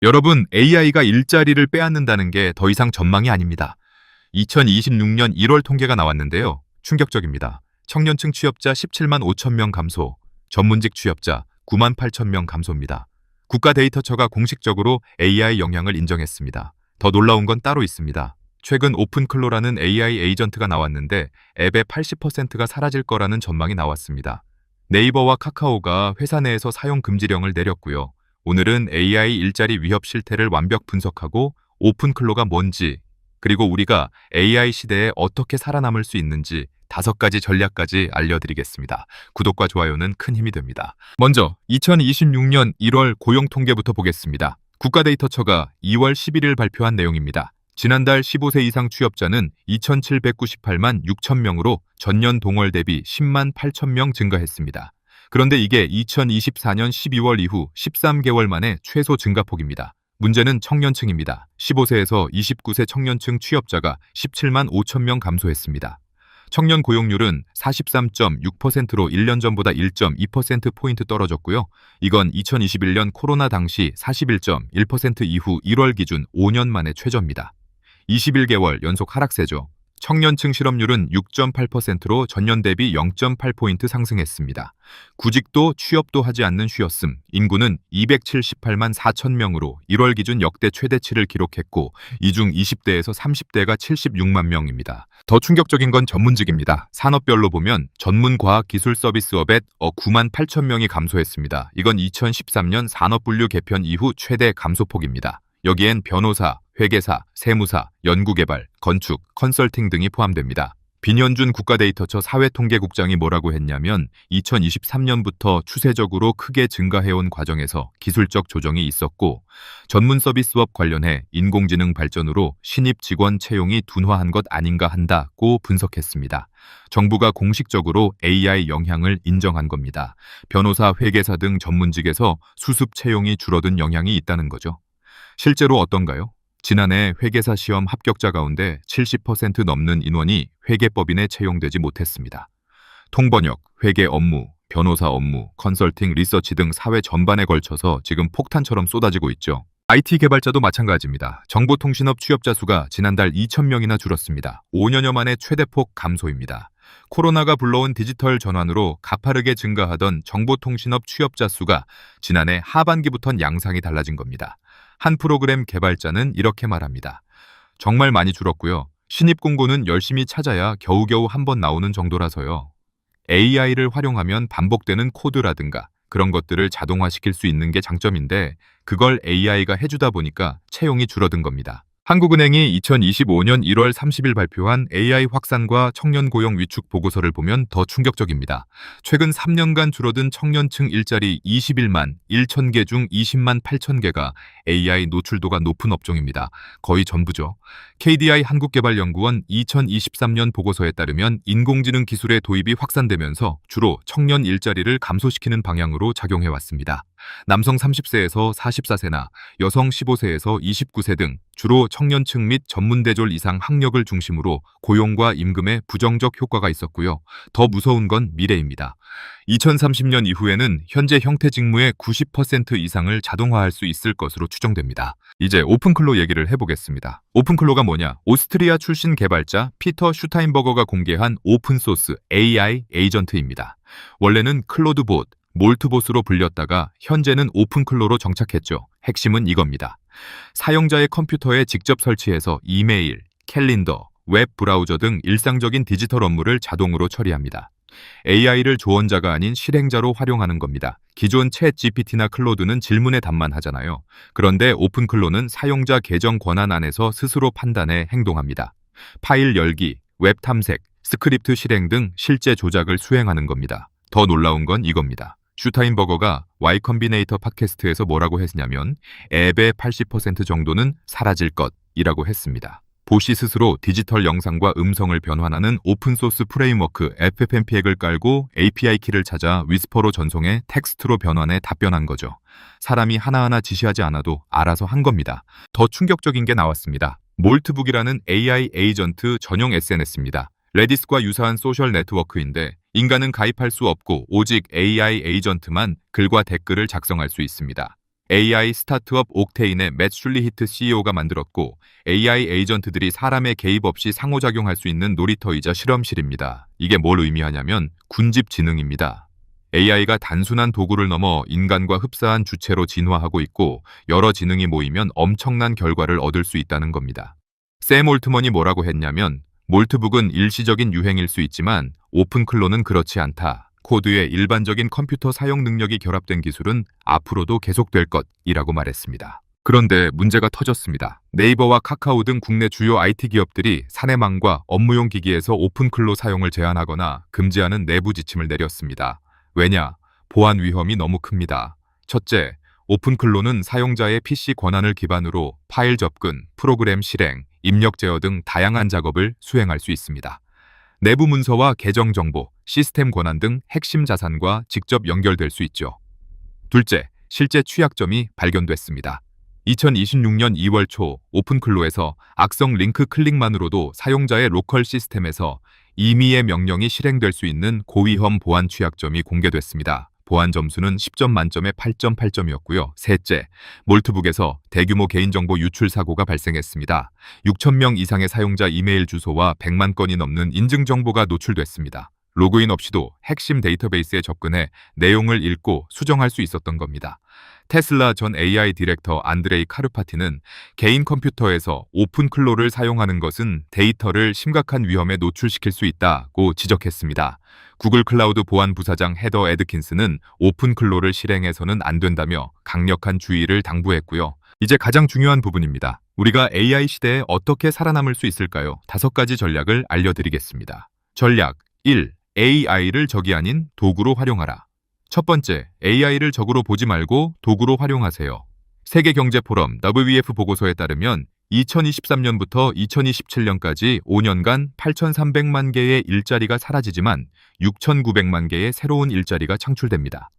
여러분, AI가 일자리를 빼앗는다는 게 더 이상 전망이 아닙니다. 2026년 1월 통계가 나왔는데요. 충격적입니다. 청년층 취업자 17만 5천 명 감소, 전문직 취업자 9만 8천 명 감소입니다. 국가데이터처가 공식적으로 AI 영향을 인정했습니다. 더 놀라운 건 따로 있습니다. 최근 오픈클로라는 AI 에이전트가 나왔는데 앱의 80%가 사라질 거라는 전망이 나왔습니다. 네이버와 카카오가 회사 내에서 사용 금지령을 내렸고요. 오늘은 AI 일자리 위협 실태를 완벽 분석하고 오픈클로가 뭔지, 그리고 우리가 AI 시대에 어떻게 살아남을 수 있는지 5가지 전략까지 알려드리겠습니다. 구독과 좋아요는 큰 힘이 됩니다. 먼저 2026년 1월 고용 통계부터 보겠습니다. 국가데이터처가 2월 11일 발표한 내용입니다. 지난달 15세 이상 취업자는 2,798만 6천 명으로 전년 동월 대비 10만 8천 명 증가했습니다. 그런데 이게 2024년 12월 이후 13개월 만에 최소 증가폭입니다. 문제는 청년층입니다. 15세에서 29세 청년층 취업자가 17만 5천 명 감소했습니다. 청년 고용률은 43.6%로 1년 전보다 1.2%포인트 떨어졌고요. 이건 2021년 코로나 당시 41.1% 이후 1월 기준 5년 만에 최저입니다. 21개월 연속 하락세죠. 청년층 실업률은 6.8%로 전년 대비 0.8포인트 상승했습니다. 구직도 취업도 하지 않는 쉬었음. 인구는 278만 4천 명으로 1월 기준 역대 최대치를 기록했고 이 중 20대에서 30대가 76만 명입니다. 더 충격적인 건 전문직입니다. 산업별로 보면 전문과학기술서비스업에 9만 8천 명이 감소했습니다. 이건 2013년 산업분류 개편 이후 최대 감소폭입니다. 여기엔 변호사, 회계사, 세무사, 연구개발, 건축, 컨설팅 등이 포함됩니다. 빈현준 국가데이터처 사회통계국장이 뭐라고 했냐면 2023년부터 추세적으로 크게 증가해온 과정에서 기술적 조정이 있었고 전문 서비스업 관련해 인공지능 발전으로 신입 직원 채용이 둔화한 것 아닌가 한다고 분석했습니다. 정부가 공식적으로 AI 영향을 인정한 겁니다. 변호사, 회계사 등 전문직에서 수습 채용이 줄어든 영향이 있다는 거죠. 실제로 어떤가요? 지난해 회계사 시험 합격자 가운데 70% 넘는 인원이 회계법인에 채용되지 못했습니다. 통번역, 회계 업무, 변호사 업무, 컨설팅, 리서치 등 사회 전반에 걸쳐서 지금 폭탄처럼 쏟아지고 있죠. IT 개발자도 마찬가지입니다. 정보통신업 취업자 수가 지난달 2,000명이나 줄었습니다. 5년여 만에 최대폭 감소입니다. 코로나가 불러온 디지털 전환으로 가파르게 증가하던 정보통신업 취업자 수가 지난해 하반기부턴 양상이 달라진 겁니다. 한 프로그램 개발자는 이렇게 말합니다. 정말 많이 줄었고요. 신입 공고는 열심히 찾아야 겨우겨우 한 번 나오는 정도라서요. AI를 활용하면 반복되는 코드라든가 그런 것들을 자동화시킬 수 있는 게 장점인데 그걸 AI가 해주다 보니까 채용이 줄어든 겁니다. 한국은행이 2025년 1월 30일 발표한 AI 확산과 청년 고용 위축 보고서를 보면 더 충격적입니다. 최근 3년간 줄어든 청년층 일자리 21만 1천 개 중 20만 8천 개가 AI 노출도가 높은 업종입니다. 거의 전부죠. KDI 한국개발연구원 2023년 보고서에 따르면 인공지능 기술의 도입이 확산되면서 주로 청년 일자리를 감소시키는 방향으로 작용해왔습니다. 남성 30세에서 44세나 여성 15세에서 29세 등 주로 청년층 및 전문대졸 이상 학력을 중심으로 고용과 임금에 부정적 효과가 있었고요. 더 무서운 건 미래입니다. 2030년 이후에는 현재 형태 직무의 90% 이상을 자동화할 수 있을 것으로 추정됩니다. 이제 오픈클로 얘기를 해보겠습니다. 오픈클로가 뭐냐? 오스트리아 출신 개발자 피터 슈타인버거가 공개한 오픈소스 AI 에이전트입니다. 원래는 클로드봇, 몰트봇으로 불렸다가 현재는 오픈클로로 정착했죠. 핵심은 이겁니다. 사용자의 컴퓨터에 직접 설치해서 이메일, 캘린더, 웹 브라우저 등 일상적인 디지털 업무를 자동으로 처리합니다. AI를 조언자가 아닌 실행자로 활용하는 겁니다. 기존 챗 GPT나 클로드는 질문에 답만 하잖아요. 그런데 오픈클로는 사용자 계정 권한 안에서 스스로 판단해 행동합니다. 파일 열기, 웹 탐색, 스크립트 실행 등 실제 조작을 수행하는 겁니다. 더 놀라운 건 이겁니다. 슈타인버거가 Y 컴비네이터 팟캐스트에서 뭐라고 했냐면 앱의 80% 정도는 사라질 것이라고 했습니다. 보시 스스로 디지털 영상과 음성을 변환하는 오픈소스 프레임워크 FFmpeg을 깔고 API 키를 찾아 위스퍼로 전송해 텍스트로 변환해 답변한 거죠. 사람이 하나하나 지시하지 않아도 알아서 한 겁니다. 더 충격적인 게 나왔습니다. 몰트북이라는 AI 에이전트 전용 SNS입니다. 레디스과 유사한 소셜 네트워크인데 인간은 가입할 수 없고 오직 AI 에이전트만 글과 댓글을 작성할 수 있습니다. AI 스타트업 옥테인의 맷 슐리히트 CEO가 만들었고 AI 에이전트들이 사람의 개입 없이 상호작용할 수 있는 놀이터이자 실험실입니다. 이게 뭘 의미하냐면 군집지능입니다. AI가 단순한 도구를 넘어 인간과 흡사한 주체로 진화하고 있고 여러 지능이 모이면 엄청난 결과를 얻을 수 있다는 겁니다. 샘 올트먼이 뭐라고 했냐면 몰트북은 일시적인 유행일 수 있지만 오픈클로는 그렇지 않다. 코드에 일반적인 컴퓨터 사용 능력이 결합된 기술은 앞으로도 계속될 것이라고 말했습니다. 그런데 문제가 터졌습니다. 네이버와 카카오 등 국내 주요 IT 기업들이 사내망과 업무용 기기에서 오픈클로 사용을 제한하거나 금지하는 내부 지침을 내렸습니다. 왜냐? 보안 위험이 너무 큽니다. 첫째, 오픈클로는 사용자의 PC 권한을 기반으로 파일 접근, 프로그램 실행, 입력 제어 등 다양한 작업을 수행할 수 있습니다. 내부 문서와 계정 정보, 시스템 권한 등 핵심 자산과 직접 연결될 수 있죠. 둘째, 실제 취약점이 발견됐습니다. 2026년 2월 초 오픈클로에서 악성 링크 클릭만으로도 사용자의 로컬 시스템에서 임의의 명령이 실행될 수 있는 고위험 보안 취약점이 공개됐습니다. 보안 점수는 10점 만점에 8.8점이었고요. 셋째, 몰트북에서 대규모 개인정보 유출 사고가 발생했습니다. 6,000명 이상의 사용자 이메일 주소와 100만 건이 넘는 인증정보가 노출됐습니다. 로그인 없이도 핵심 데이터베이스에 접근해 내용을 읽고 수정할 수 있었던 겁니다. 테슬라 전 AI 디렉터 안드레이 카르파티는 개인 컴퓨터에서 오픈클로를 사용하는 것은 데이터를 심각한 위험에 노출시킬 수 있다고 지적했습니다. 구글 클라우드 보안 부사장 헤더 에드킨스는 오픈클로를 실행해서는 안 된다며 강력한 주의를 당부했고요. 이제 가장 중요한 부분입니다. 우리가 AI 시대에 어떻게 살아남을 수 있을까요? 5가지 전략을 알려드리겠습니다. 전략 1. AI를 적이 아닌 도구로 활용하라. 첫 번째, AI를 적으로 보지 말고 도구로 활용하세요. 세계경제포럼 WEF 보고서에 따르면 2023년부터 2027년까지 5년간 8,300만 개의 일자리가 사라지지만 6,900만 개의 새로운 일자리가 창출됩니다.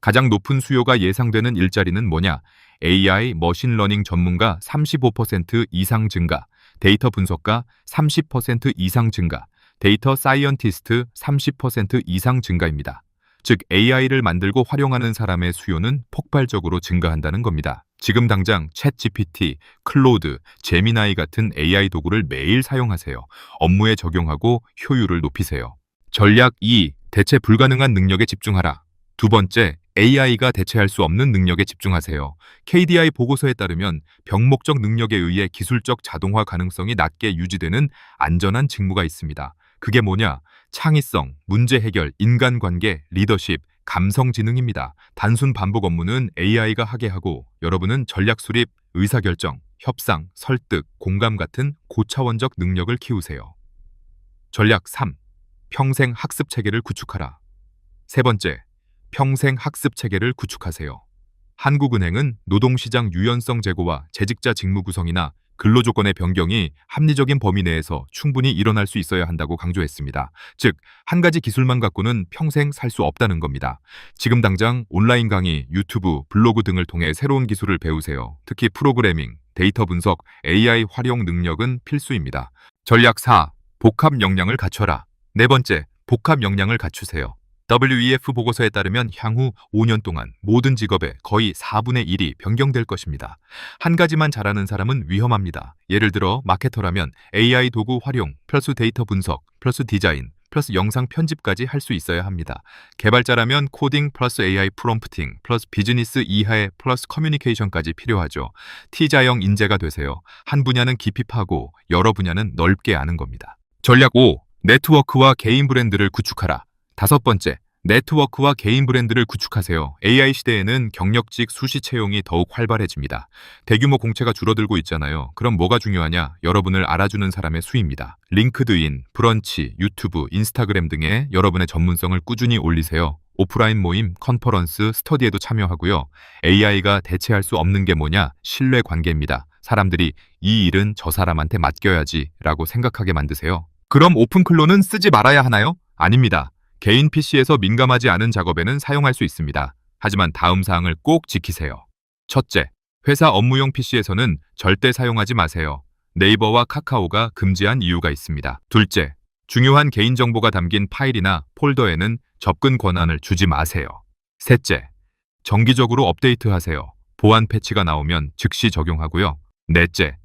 가장 높은 수요가 예상되는 일자리는 뭐냐? AI, 머신러닝 전문가 35% 이상 증가, 데이터 분석가 30% 이상 증가, 데이터 사이언티스트 30% 이상 증가입니다. 즉 AI를 만들고 활용하는 사람의 수요는 폭발적으로 증가한다는 겁니다. 지금 당장 챗GPT, 클로드, 제미나이 같은 AI 도구를 매일 사용하세요. 업무에 적용하고 효율을 높이세요. 전략 2. 대체 불가능한 능력에 집중하라. 두 번째, AI가 대체할 수 없는 능력에 집중하세요. KDI 보고서에 따르면 병목적 능력에 의해 기술적 자동화 가능성이 낮게 유지되는 안전한 직무가 있습니다. 그게 뭐냐? 창의성, 문제 해결, 인간관계, 리더십, 감성지능입니다. 단순 반복 업무는 AI가 하게 하고 여러분은 전략 수립, 의사결정, 협상, 설득, 공감 같은 고차원적 능력을 키우세요. 전략 3. 평생 학습 체계를 구축하라. 세 번째, 평생 학습 체계를 구축하세요. 한국은행은 노동시장 유연성 제고와 재직자 직무 구성이나 근로조건의 변경이 합리적인 범위 내에서 충분히 일어날 수 있어야 한다고 강조했습니다. 즉, 한 가지 기술만 갖고는 평생 살 수 없다는 겁니다. 지금 당장 온라인 강의, 유튜브, 블로그 등을 통해 새로운 기술을 배우세요. 특히 프로그래밍, 데이터 분석, AI 활용 능력은 필수입니다. 전략 4. 복합 역량을 갖춰라. 네 번째, 복합 역량을 갖추세요. WEF 보고서에 따르면 향후 5년 동안 모든 직업의 거의 4분의 1이 변경될 것입니다. 한 가지만 잘하는 사람은 위험합니다. 예를 들어 마케터라면 AI 도구 활용, 플러스 데이터 분석, 플러스 디자인, 플러스 영상 편집까지 할 수 있어야 합니다. 개발자라면 코딩 플러스 AI 프롬프팅, 플러스 비즈니스 이하의 플러스 커뮤니케이션까지 필요하죠. T자형 인재가 되세요. 한 분야는 깊이 파고 여러 분야는 넓게 아는 겁니다. 전략 5. 네트워크와 개인 브랜드를 구축하라. 다섯 번째, 네트워크와 개인 브랜드를 구축하세요. AI 시대에는 경력직 수시 채용이 더욱 활발해집니다. 대규모 공채가 줄어들고 있잖아요. 그럼 뭐가 중요하냐? 여러분을 알아주는 사람의 수입니다. 링크드인, 브런치, 유튜브, 인스타그램 등에 여러분의 전문성을 꾸준히 올리세요. 오프라인 모임, 컨퍼런스, 스터디에도 참여하고요. AI가 대체할 수 없는 게 뭐냐? 신뢰 관계입니다. 사람들이 이 일은 저 사람한테 맡겨야지 라고 생각하게 만드세요. 그럼 오픈클로는 쓰지 말아야 하나요? 아닙니다. 개인 PC에서 민감하지 않은 작업에는 사용할 수 있습니다. 하지만 다음 사항을 꼭 지키세요. 첫째, 회사 업무용 PC에서는 절대 사용하지 마세요. 네이버와 카카오가 금지한 이유가 있습니다. 둘째, 중요한 개인정보가 담긴 파일이나 폴더에는 접근 권한을 주지 마세요. 셋째, 정기적으로 업데이트하세요. 보안 패치가 나오면 즉시 적용하고요. 넷째,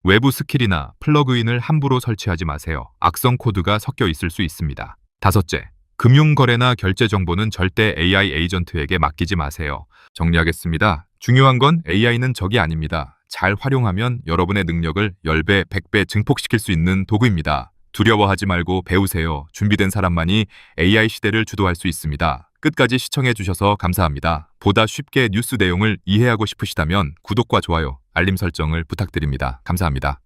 외부 스킬이나 플러그인을 함부로 설치하지 마세요. 악성 코드가 섞여 있을 수 있습니다. 다섯째, 금융거래나 결제 정보는 절대 AI 에이전트에게 맡기지 마세요. 정리하겠습니다. 중요한 건 AI는 적이 아닙니다. 잘 활용하면 여러분의 능력을 10배, 100배 증폭시킬 수 있는 도구입니다. 두려워하지 말고 배우세요. 준비된 사람만이 AI 시대를 주도할 수 있습니다. 끝까지 시청해 주셔서 감사합니다. 보다 쉽게 뉴스 내용을 이해하고 싶으시다면 구독과 좋아요, 알림 설정을 부탁드립니다. 감사합니다.